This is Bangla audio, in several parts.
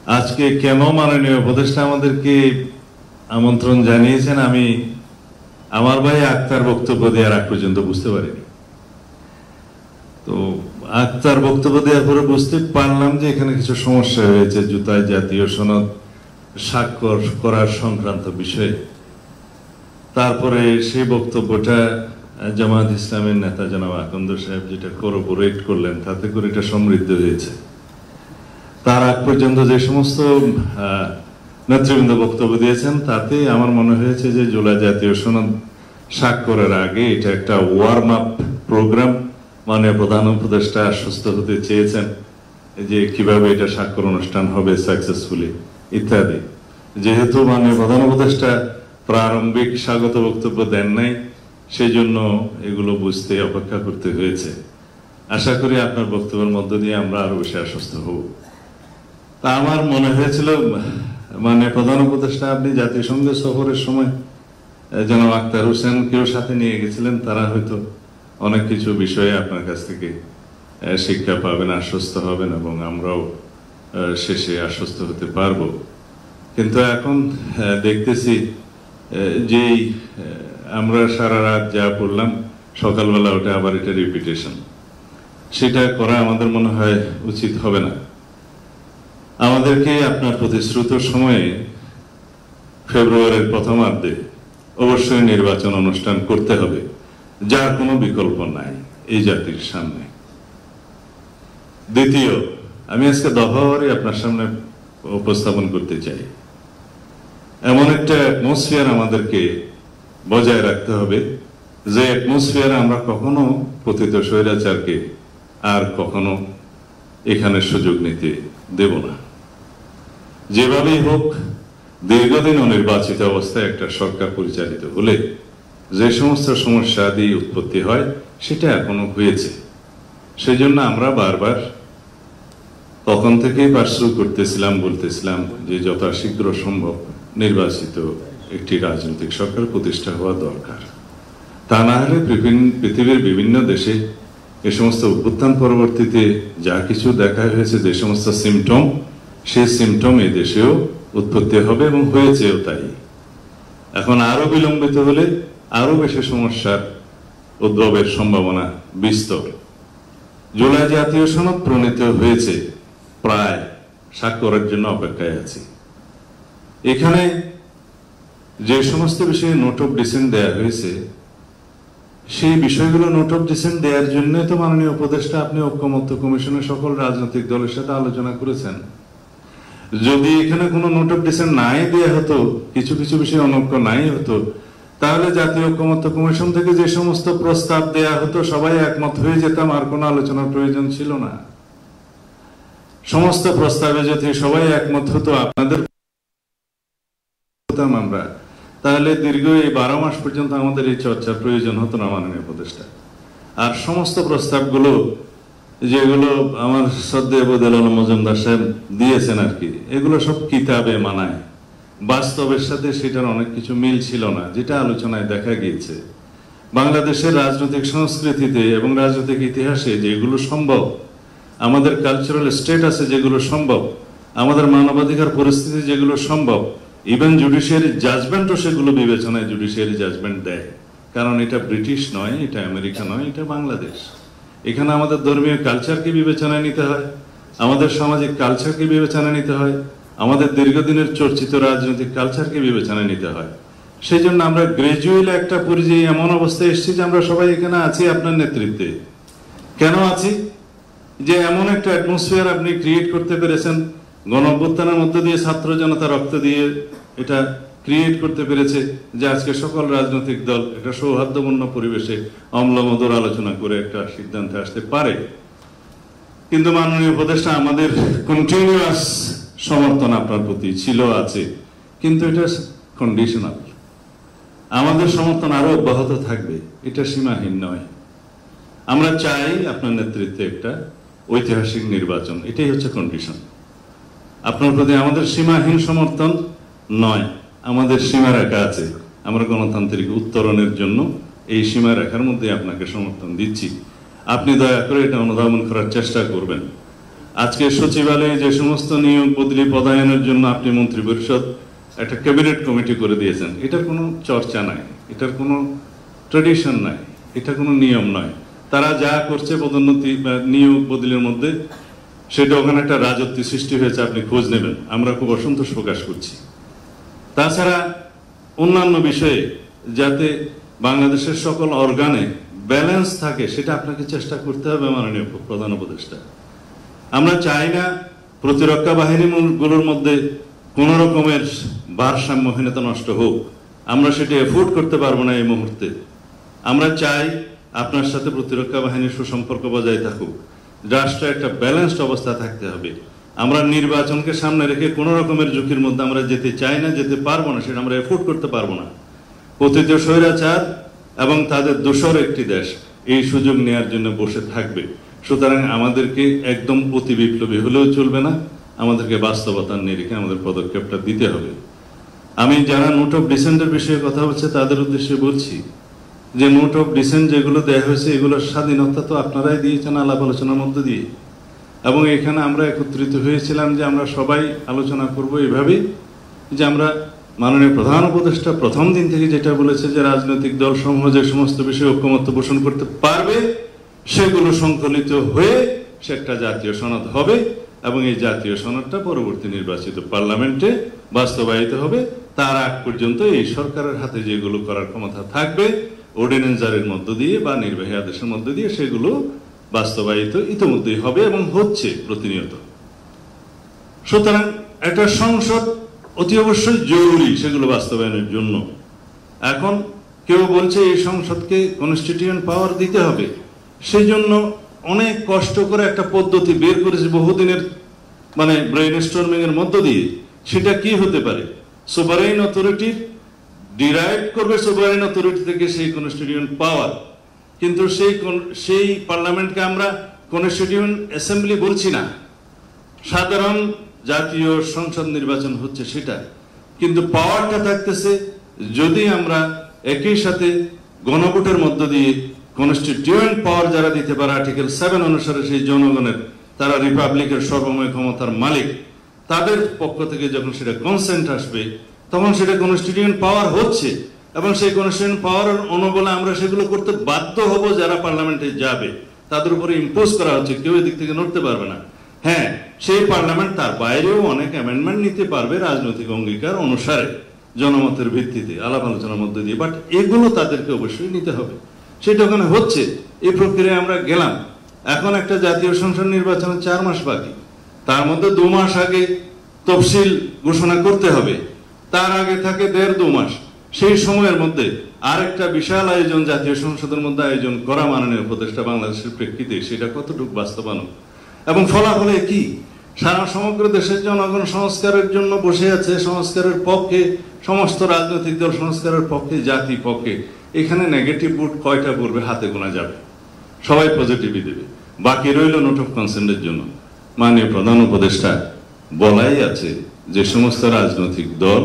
আজকে কেন মাননীয় উপদেষ্টা আমাদেরকে আমন্ত্রণ জানিয়েছেন আমি আমার ভাই আক্তার বক্তব্য দেওয়ার আগ পর্যন্ত বুঝতে পারিনি। তো আক্তার বক্তব্য দেওয়ার পরে বুঝতে পারলাম যে এখানে কিছু সমস্যা হয়েছে জুতায় জাতীয় সনদ স্বাক্ষর করার সংক্রান্ত বিষয়ে। তারপরে সেই বক্তব্যটা জামায়াত ইসলামের নেতা জনাব আকন্দ সাহেব যেটা কোরোবোরেট করলেন তাতে করে এটা সমৃদ্ধ হয়েছে। তার আগ পর্যন্ত যে সমস্ত নেতৃবৃন্দ বক্তব্য দিয়েছেন তাতে আমার মনে হয়েছে যে জুলাই জাতীয় সনদ স্বাক্ষরের আগে এটা একটা ওয়ার্ম আপ প্রোগ্রাম। মাননীয় প্রধান উপদেষ্টা আশ্বস্ত হতে চেয়েছেন যে কিভাবে এটা স্বাক্ষর অনুষ্ঠান হবে সাকসেসফুলি ইত্যাদি। যেহেতু মাননীয় প্রধান উপদেষ্টা প্রারম্ভিক স্বাগত বক্তব্য দেন নাই, সেই জন্য এগুলো বুঝতে অপেক্ষা করতে হয়েছে। আশা করি আপনার বক্তব্যের মধ্য দিয়ে আমরা আরো বেশি আশ্বস্ত হব। তা আমার মনে হয়েছিল মানে প্রধান উপদেষ্টা আপনি জাতিসংঘ সফরের সময় জনাব আক্তার হোসেন কেউ সাথে নিয়ে গেছিলেন, তারা হয়তো অনেক কিছু বিষয়ে আপনার কাছ থেকে শিক্ষা পাবেন, আশ্বস্ত হবেন এবং আমরাও শেষে আশ্বস্ত হতে পারবো। কিন্তু এখন দেখতেছি যেই আমরা সারা রাত যা পড়লাম সকালবেলা ওটা আবার এটা রিপিটেশন, সেটা করা আমাদের মনে হয় উচিত হবে না। আমাদেরকে আপনার প্রতিশ্রুত সময়ে ফেব্রুয়ারির প্রথমার্ধে অবশ্যই নির্বাচন অনুষ্ঠান করতে হবে, যার কোনো বিকল্প নাই এই জাতির সামনে। দ্বিতীয়, আমি আজকে দফাওয়ারি আপনার সামনে উপস্থাপন করতে চাই। এমন একটা অ্যাটমসফিয়ার আমাদেরকে বজায় রাখতে হবে যে অ্যাটমসফিয়ার আমরা কখনো পতিত স্বৈরাচারকে আর কখনো এখানে সুযোগ নিতে দেব না। যেভাবেই হোক দীর্ঘদিন অনির্বাচিত অবস্থায় একটা সরকার পরিচালিত হলে যে সমস্ত সমস্যা দিয়ে উৎপত্তি হয় সেটা এখনো হয়েছে। সেই জন্য আমরা বারবার তখন থেকেই পার্সু করতেছিলাম, বলতেছিলাম যে যথাশীঘ্র সম্ভব নির্বাচিত একটি রাজনৈতিক সরকার প্রতিষ্ঠা হওয়া দরকার। তা না হলে পৃথিবীর বিভিন্ন দেশে এ সমস্ত অভ্যুত্থান পরবর্তীতে যা কিছু দেখা হয়েছে, যে সমস্ত সিমটম, সেই সিমটম এই দেশেও উৎপত্তি হবে এবং হয়েছেও তাই। এখন আরো বিলম্বিত হলে আরো বেশি সমস্যার উদ্ভবের সম্ভাবনা বিস্তর। জুলাই জাতীয় সনদ প্রণীত হয়েছে, প্রায় স্বাক্ষরের জন্য অপেক্ষায় আছি। এখানে যে সমস্ত বিষয়ে নোট অফ ডিসেন্ট দেওয়া হয়েছে সেই বিষয়গুলো নোট অফ ডিসেন্ট দেওয়ার জন্য তো মাননীয় উপদেষ্টা আপনি ঐক্যমত্য কমিশনের সকল রাজনৈতিক দলের সাথে আলোচনা করেছেন। যদি এখানে কোনো নোট অফ ডিসেন্ট নাই দেওয়া হতো, কিছু কিছু বিষয় অনৈক্য নাই হতো, তাহলে জাতীয় ঐক্যমত্য কমিশন থেকে যে সমস্ত প্রস্তাব দেয়া হতো সবাই একমত হয়ে যেতাম, আর কোনো আলোচনার প্রয়োজন ছিল না। সমস্ত প্রস্তাবে যদি সবাই একমত হতো আপনাদের আমরা, তাহলে দীর্ঘ এই 12 মাস পর্যন্ত আমাদের এই চর্চার প্রয়োজন হতো না মাননীয় উপদেষ্টা। আর সমস্ত প্রস্তাবগুলো যেগুলো আমার শ্রদ্ধেয় বদিউল আলম মজুমদার সাহেব দিয়েছেন আর কি, এগুলো সব কিতাবে মানায়, বাস্তবের সাথে সেটার অনেক কিছু মিল ছিল না, যেটা আলোচনায় দেখা গিয়েছে। বাংলাদেশের রাজনৈতিক সংস্কৃতিতে এবং রাজনৈতিক ইতিহাসে যেগুলো সম্ভব, আমাদের কালচারাল স্টেটাসে যেগুলো সম্ভব, আমাদের মানবাধিকার পরিস্থিতি যেগুলো সম্ভব, ইভেন জুডিশিয়ারি জাজমেন্টও সেগুলো বিবেচনায় জুডিশিয়ারি জাজমেন্ট দেয়। কারণ এটা ব্রিটিশ নয়, এটা আমেরিকা নয়, এটা বাংলাদেশ। এখানে আমাদের ধর্মীয় কালচারকে বিবেচনায় নিতে হয়, আমাদের সামাজিক কালচারকে বিবেচনায় নিতে হয়, আমাদের দীর্ঘদিনের চর্চিত রাজনৈতিক কালচারকে বিবেচনায় নিতে হয়। সেই জন্য আমরা গ্রাজুয়ালি একটা পর্যায়ে এমন অবস্থায় এসেছি যে আমরা সবাই এখানে আছি আপনার নেতৃত্বে। কেন আছি? যে এমন একটা অ্যাটমসফিয়ার আপনি ক্রিয়েট করতে পেরেছেন, গণঅভ্যুত্থানের মধ্য দিয়ে ছাত্র জনতা রক্ত দিয়ে এটা ক্রিয়েট করতে পেরেছে যে আজকে সকল রাজনৈতিক দল একটা সৌহার্দ্যপূর্ণ পরিবেশে অম্লমধুর আলোচনা করে একটা সিদ্ধান্তে আসতে পারে। কিন্তু মাননীয় উপদেষ্টা আমাদের কন্টিনিউয়াস সমর্থন আপনার প্রতি ছিল, আছে, কিন্তু এটা কন্ডিশনাল। আমাদের সমর্থন আরো অব্যাহত থাকবে, এটা সীমাহীন নয়। আমরা চাই আপনার নেতৃত্বে একটা ঐতিহাসিক নির্বাচন, এটাই হচ্ছে কন্ডিশন। আপনার প্রতি আমাদের সীমাহীন সমর্থন নয়, আমাদের সীমারেখা আছে। আমরা গণতান্ত্রিক উত্তরণের জন্য এই সীমারেখার মধ্যে আপনাকে সমর্থন দিচ্ছি। আপনি দয়া করে এটা অনুধাবন করার চেষ্টা করবেন। আজকে সচিবালয়ে যে সমস্ত নিয়োগ বদলি পদায়নের জন্য আপনি মন্ত্রিপরিষদ একটা ক্যাবিনেট কমিটি করে দিয়েছেন, এটার কোনো চর্চা নাই, এটার কোনো ট্রেডিশন নাই, এটা কোনো নিয়ম নয়। তারা যা করছে পদোন্নতি বা নিয়োগ বদলির মধ্যে, সেটা ওখানে একটা রাজত্ব সৃষ্টি হয়েছে, আপনি খোঁজ নেবেন। আমরা খুব অসন্তোষ প্রকাশ করছি। তাছাড়া অন্যান্য বিষয়ে যাতে বাংলাদেশের সকল অর্গানে ব্যালেন্স থাকে, সেটা আপনাকে চেষ্টা করতে হবে মাননীয় প্রধান উপদেষ্টা। আমরা চাই না প্রতিরক্ষা বাহিনীগুলোর মধ্যে কোন রকমের ভারসাম্যহীনতা নষ্ট হোক, আমরা সেটা এফোর্ড করতে পারবো না এই মুহূর্তে। আমরা চাই আপনার সাথে প্রতিরক্ষা বাহিনীর সুসম্পর্ক বজায় থাকুক, রাষ্ট্রে একটা ব্যালেন্সড অবস্থা থাকতে হবে। আমরা নির্বাচনকে সামনে রেখে কোন রকমের ঝুঁকির মধ্যে আমরা যেতে চাই না, যেতে পারবো না, সেটা আমরা এফোর্ড করতে পারবো না। পতিত স্বৈরাচার এবং তাদের দোসর একটি দেশ এই সুযোগ নেওয়ার জন্য বসে থাকবে। সুতরাং আমাদেরকে একদম অতি বিপ্লবী হলেও চলবে না, আমাদেরকে বাস্তবতার নিরিখে আমাদের পদক্ষেপটা দিতে হবে। আমি যারা নোট অফ ডিসেন্টের বিষয়ে কথা হচ্ছে তাদের উদ্দেশ্যে বলছি যে নোট অফ ডিসেন্ট যেগুলো দেওয়া হয়েছে, এগুলোর স্বাধীনতা তো আপনারাই দিয়েছেন আলাপ আলোচনার মধ্যে দিয়ে, এবং এখানে আমরা একত্রিত হয়েছিলাম যে আমরা সবাই আলোচনা করব এভাবেই যে আমরা মাননীয় প্রধান উপদেষ্টা প্রথম দিন থেকে যেটা বলেছে যে রাজনৈতিক দল সমূহ যে সমস্ত বিষয়ে ঐক্যমত্য পোষণ করতে পারবে সেগুলো সংকলিত হয়ে সে একটা জাতীয় সনদ হবে, এবং এই জাতীয় সনদটা পরবর্তী নির্বাচিত পার্লামেন্টে বাস্তবায়িত হবে। তার আগ পর্যন্ত এই সরকারের হাতে যেগুলো করার ক্ষমতা থাকবে অর্ডিন্যান্স জারির মধ্য দিয়ে বা নির্বাহী আদেশের মধ্য দিয়ে সেগুলো বাস্তবায়িত ইতিমধ্যেই হবে এবং হচ্ছে প্রতিনিয়ত। সুতরাং একটা সংসদ অতি অবশ্যই জরুরি সেগুলো বাস্তবায়নের জন্য। এখন কেউ বলছে এই সংসদকে কনস্টিটিউয়েন্ট পাওয়ার দিতে হবে, সেই জন্য অনেক কষ্ট করে একটা পদ্ধতি বের করেছে বহুদিনের ব্রেইন স্টর্মিং এর মধ্য দিয়ে। সেটা কি হতে পারে? সোভারেইন অথরিটি ডিরাইভ করবে সোভারেইন অথরিটি থেকে সেই কনস্টিটিউয়েন্ট পাওয়ার, কিন্তু সেই পার্লামেন্টকে আমরা কনস্টিটিউয়েন্ট অ্যাসেম্বলি বলছি না, সাধারণ জাতীয় সংসদ নির্বাচন হচ্ছে সেটা। কিন্তু পাওয়ারটা থাকতেছে যদি আমরা একই সাথে গণভোটের মধ্য দিয়ে কনস্টিটিউয়েন্ট পাওয়ার যারা দিতে পারে আর্টিকেল 7 অনুসারে সেই জনগণের, তারা রিপাবলিকের সর্বময় ক্ষমতার মালিক, তাদের পক্ষ থেকে যখন সেটা কনসেন্ট আসবে তখন সেটা কনস্টিটিউয়েন্ট পাওয়ার হচ্ছে, এবং সেই কনস্টিটিউয়েন্ট পাওয়ার অনুবলে আমরা সেগুলো করতে বাধ্য হব। যারা পার্লামেন্টে যাবে তাদের উপরে ইম্পোজ করা হচ্ছে, কেউ এদিক থেকে নড়তে পারবে না। হ্যাঁ, সেই পার্লামেন্ট তার বাইরেও অনেক অ্যামেন্ডমেন্ট নিতে পারবে রাজনৈতিক অঙ্গীকার অনুসারে, জনমতের ভিত্তিতে আলাপ আলোচনার মধ্যে দিয়ে, বাট এগুলো তাদেরকে অবশ্যই নিতে হবে। সেটা ওখানে হচ্ছে, এই প্রক্রিয়ায় আমরা গেলাম। এখন একটা জাতীয় সংসদ নির্বাচনের 4 মাস বাকি, তার মধ্যে 2 মাস আগে তফসিল ঘোষণা করতে হবে, তার আগে থাকে 1.5-2 মাস। সেই সময়ের মধ্যে আরেকটা বিশাল আয়োজন জাতীয় সংসদের মধ্যে আয়োজন করা মাননীয় উপদেষ্টা বাংলাদেশের প্রেক্ষিতে সেটা কতটুকু বাস্তবায়ন এবং ফলাফলে কি? সারা সমগ্র দেশের জনগণ সংস্কারের জন্য বসে আছে, সংস্কারের পক্ষে, সমস্ত রাজনৈতিক দল সংস্কারের পক্ষে, জাতি পক্ষে। এখানে নেগেটিভ ভোট কয়টা পড়বে হাতে গোনা যাবে, সবাই পজিটিভই দেবে। বাকি রইল নোট অফ কনসেন্টের জন্য। মাননীয় প্রধান উপদেষ্টা বলাই আছে যে সমস্ত রাজনৈতিক দল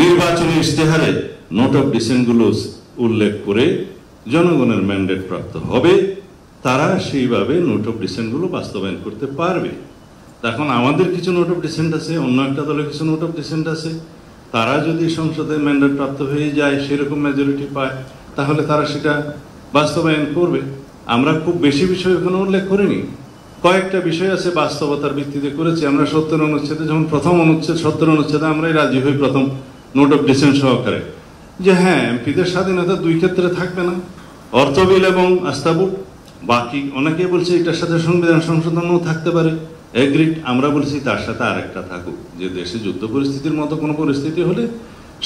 নির্বাচনী ইশতেহারে নোট অফ ডিসেন্ট গুলো উল্লেখ করে জনগণের ম্যান্ডেট প্রাপ্ত হবে, তারা সেইভাবে নোট অফ ডিসেন্ট গুলো বাস্তবায়ন করতে পারবে। এখন আমাদের কিছু নোট অফ ডিসেন্ট আছে, অন্য একটা দলের কিছু নোট অফ ডিসেন্ট আছে, তারা যদি সংসদে ম্যান্ডেট প্রাপ্ত হয়ে যায়, সেরকম মেজরিটি পায়, তাহলে তারা সেটা বাস্তবায়ন করবে। আমরা খুব বেশি বিষয় ওখানে উল্লেখ করিনি, কয়েকটা বিষয় আছে বাস্তবতার ভিত্তিতে করেছি। আমরা 70 অনুচ্ছেদে যখন প্রথম অনুচ্ছেদ 70 অনুচ্ছেদে আমরাই রাজি হই প্রথম নোট অফ ডিসেন্ট সহকারে, যে হ্যাঁ এমপিদের স্বাধীনতা 2 ক্ষেত্রে থাকবে না, অর্থ বিল এবং আস্থা ভোট। বাকি অনেকে বলছে এটার সাথে সংবিধান সংশোধনও থাকতে পারে, এগ্রিড। আমরা বলছি তার সাথে আরেকটা থাকুক, যে দেশে যুদ্ধ পরিস্থিতির মতো কোনো পরিস্থিতি হলে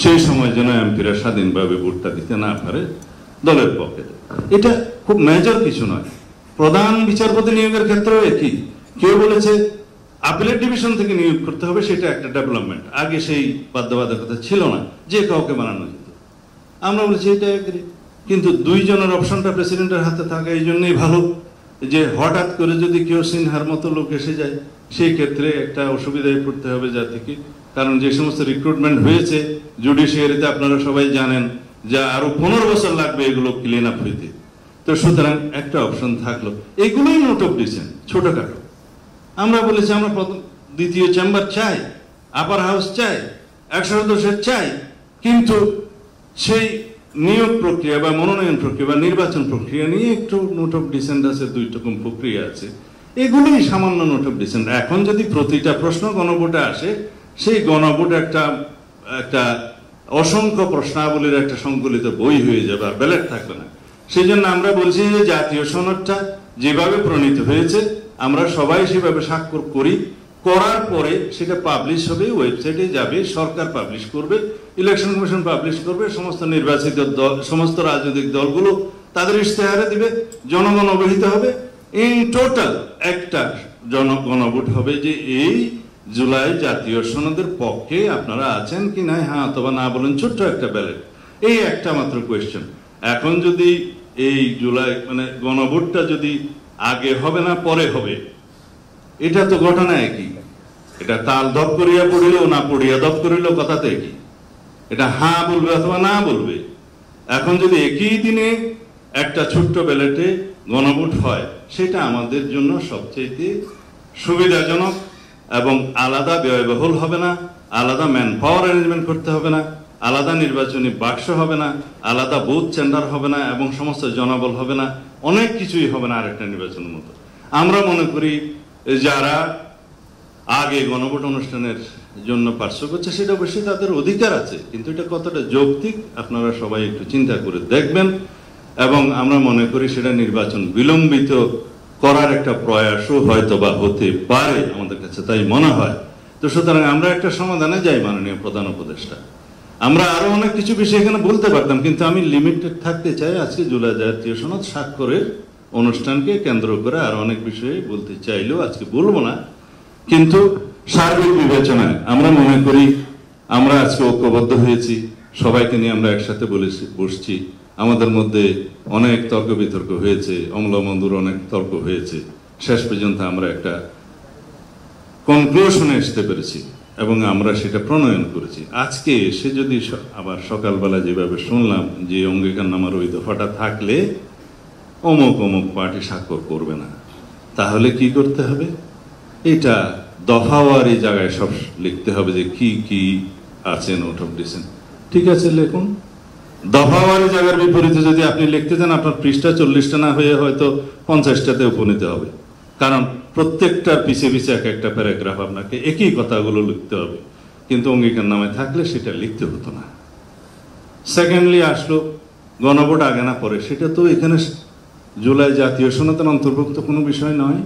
সেই সময় যেন এমপিরা স্বাধীনভাবে ভোটটা দিতে না পারে দলের পক্ষে। এটা খুব মেজর কিছু নয়। প্রধান বিচারপতি নিয়োগের ক্ষেত্রেও একই। কেউ বলেছে আপিলেট ডিভিশন থেকে নিয়োগ করতে হবে, সেটা একটা ডেভেলপমেন্ট। আগে সেই বাধ্যবাধকতা ছিল না, যে কাউকে বানানো যেত। আমরা বলেছি এটা এগ্রি, কিন্তু 2 জনের অপশনটা প্রেসিডেন্টের হাতে থাকে এই জন্যই ভালো, যে হঠাৎ করে যদি কেউ সিনহার মতো লোক এসে যায় সেই ক্ষেত্রে একটা অসুবিধায় পড়তে হবে জাতিকে। কারণ যে সমস্ত রিক্রুটমেন্ট হয়েছে জুডিশিয়ারিতে আপনারা সবাই জানেন যে আরো 15 বছর লাগবে এগুলো ক্লিন আপ হইতে। তো সুতরাং একটা অপশন থাকলো, এগুলোই নোট অফ ডিসেন্ট, ছোটখাটো। আমরা বলেছি আমরা দ্বিতীয় চেম্বার চাই, আপার হাউস চাই, 100 সদস্যের চাই, কিন্তু সেই নিয়োগ প্রক্রিয়া বা মনোনয়ন প্রক্রিয়া বা নির্বাচন প্রক্রিয়া নিয়ে একটু নোট অফ ডিসেন্ট আছে, 2 রকম প্রক্রিয়া আছে, এগুলোই সামান্য নোট অফ ডিসেন্ট। এখন যদি প্রতিটা প্রশ্ন গণভোটে আসে, সেই গণভোট একটা অসংখ্য প্রশ্নাবলীর একটা সংকলিত বই হয়ে যাবে, আর ব্যালট থাকবে না। সেই জন্য আমরা বলছি যে জাতীয় সনদটা যেভাবে প্রণীত হয়েছে আমরা সবাই সেভাবে স্বাক্ষর করি, করার পরে সেটা পাবলিশ হবে, ওয়েবসাইটে যাবে, সরকার পাবলিশ করবে, ইলেকশন কমিশন পাবলিশ করবে, সমস্ত নির্বাচিত দল, সমস্ত রাজনৈতিক দলগুলো তাদের ইশতেহারে দিবে, জনগণ অবহিত হবে। ইন টোটাল একটা গণভোট হবে যে এই জুলাই জাতীয় সনদের পক্ষে আপনারা আছেন কি না, হ্যাঁ অথবা না বলেন, ছোট্ট একটা ব্যালট, এই একটা মাত্র কোয়েশ্চেন। এখন যদি এই জুলাই মানে গণভোটটা যদি আগে হবে না পরে হবে, এটা তো ঘটনা একই, এটা তাল ধপ করিয়া পড়িলেও না পড়িয়া ধপ করিলেও কথাতে একই, এটা হ্যাঁ বলবে অথবা না বলবে। এখন যদি একই দিনে একটা ছোট্ট ব্যালটে গণভোট হয়, সেটা আমাদের জন্য সবচেয়ে সুবিধাজনক এবং আলাদা ব্যয়বহুল হবে না, আলাদা ম্যান পাওয়ার অ্যারেঞ্জমেন্ট করতে হবে না, আলাদা নির্বাচনী বাক্স হবে না, আলাদা বুথ চেম্বার হবে না, এবং সমস্ত জনবল হবে না, অনেক কিছুই হবে না আরেকটা নির্বাচনের মতো। আমরা মনে করি যারা আগে গণভোট অনুষ্ঠানের জন্য পার্শ্ব করছে, সেটা অবশ্যই তাদের অধিকার আছে, কিন্তু এটা কতটা যৌক্তিক আপনারা সবাই একটু চিন্তা করে দেখবেন। এবং আমরা মনে করি সেটা নির্বাচন বিলম্বিত করার একটা প্রয়াসও হয়তো বা হতে পারে, আমাদের কাছে তাই মনে হয়। তো সুতরাং আমরা একটা সমাধানে যাই, মাননীয় প্রধান উপদেষ্টা। আমরা আরো অনেক কিছু বিষয় এখানে বলতে পারতাম, কিন্তু আমি লিমিটেড থাকতে চাই। আজকে জুলাই জাতীয় সনদ স্বাক্ষরের অনুষ্ঠানকে কেন্দ্র করে আরো অনেক বিষয়ে বলতে চাইলেও আজকে বলবো না, কিন্তু সার্বিক বিবেচনায় আমরা মনে করি আমরা আজকে ঐক্যবদ্ধ হয়েছি, সবাইকে নিয়ে আমরা একসাথে বসছি, আমাদের মধ্যে অনেক তর্ক বিতর্ক হয়েছে, অম্লমধুর অনেক তর্ক হয়েছে, শেষ পর্যন্ত আমরা একটা কনক্লুশনে আসতে পেরেছি এবং আমরা সেটা প্রণয়ন করেছি। আজকে এসে যদি আবার সকালবেলা যেভাবে শুনলাম যে অঙ্গীকারনামার ওই দফাটা থাকলে অমুক অমুক পার্টি স্বাক্ষর করবে না, তাহলে কি করতে হবে? এটা দফাওয়ারি জায়গায় সব লিখতে হবে যে কি কি আছে নোট অফ ডিসেন্ট। ঠিক আছে, লিখুন। দফাওয়ারি জায়গার বিপরীতে যদি আপনি লিখতে চান, আপনার পৃষ্ঠা 40টা না হয়ে হয়তো 50টাতে উপনীত হবে, কারণ প্রত্যেকটার পিছে পিছে এক একটা প্যারাগ্রাফ আপনাকে একই কথাগুলো লিখতে হবে। কিন্তু অঙ্গীকারনামায় থাকলে সেটা লিখতে হতো না। সেকেন্ডলি আসলো গণভোট আগে না পরে, সেটা তো এখানে জুলাই জাতীয় সনদের অন্তর্ভুক্ত কোনো বিষয় নয়।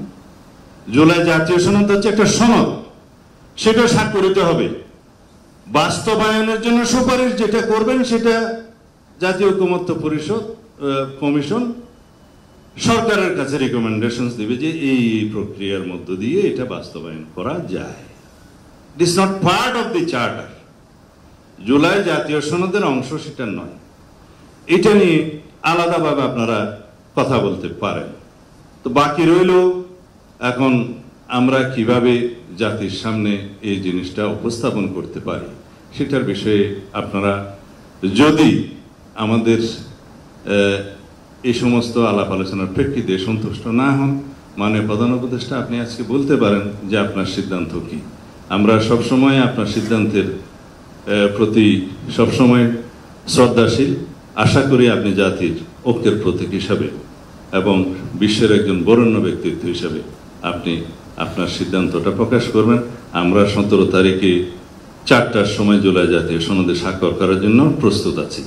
জুলাই জাতীয় সনদ হচ্ছে একটা সনদ, সেটা স্বাক্ষরিত হবে। বাস্তবায়নের জন্য সুপারিশ যেটা করবেন সেটা জাতীয় ঐকমত্য পরিষদ কমিশন সরকারের কাছে রিকমেন্ডেশন দিবে যে এই প্রক্রিয়ার মধ্য দিয়ে এটা বাস্তবায়ন করা যায়। It is not part of the charter. July জাতীয় সনদের অংশ সেটা নয়। এটা নিয়ে আলাদাভাবে আপনারা কথা বলতে পারেন। তো বাকি রইল এখন আমরা কিভাবে জাতির সামনে এই জিনিসটা উপস্থাপন করতে পারি, সেটার বিষয়ে আপনারা যদি আমাদের এই সমস্ত আলাপ আলোচনার প্রেক্ষিতে সন্তুষ্ট না হন, মাননীয় প্রধান উপদেষ্টা আপনি আজকে বলতে পারেন যে আপনার সিদ্ধান্ত কি। আমরা সবসময় আপনার সিদ্ধান্তের প্রতি সবসময় শ্রদ্ধাশীল। আশা করি আপনি জাতির ঐক্যের প্রতীক হিসাবে এবং বিশ্বের একজন বরেণ্য ব্যক্তিত্ব হিসাবে আপনি আপনার সিদ্ধান্তটা প্রকাশ করবেন। আমরা 17 তারিখে 4টার সময় জুলাই জাতীয় সনদে স্বাক্ষর করার জন্য প্রস্তুত আছি।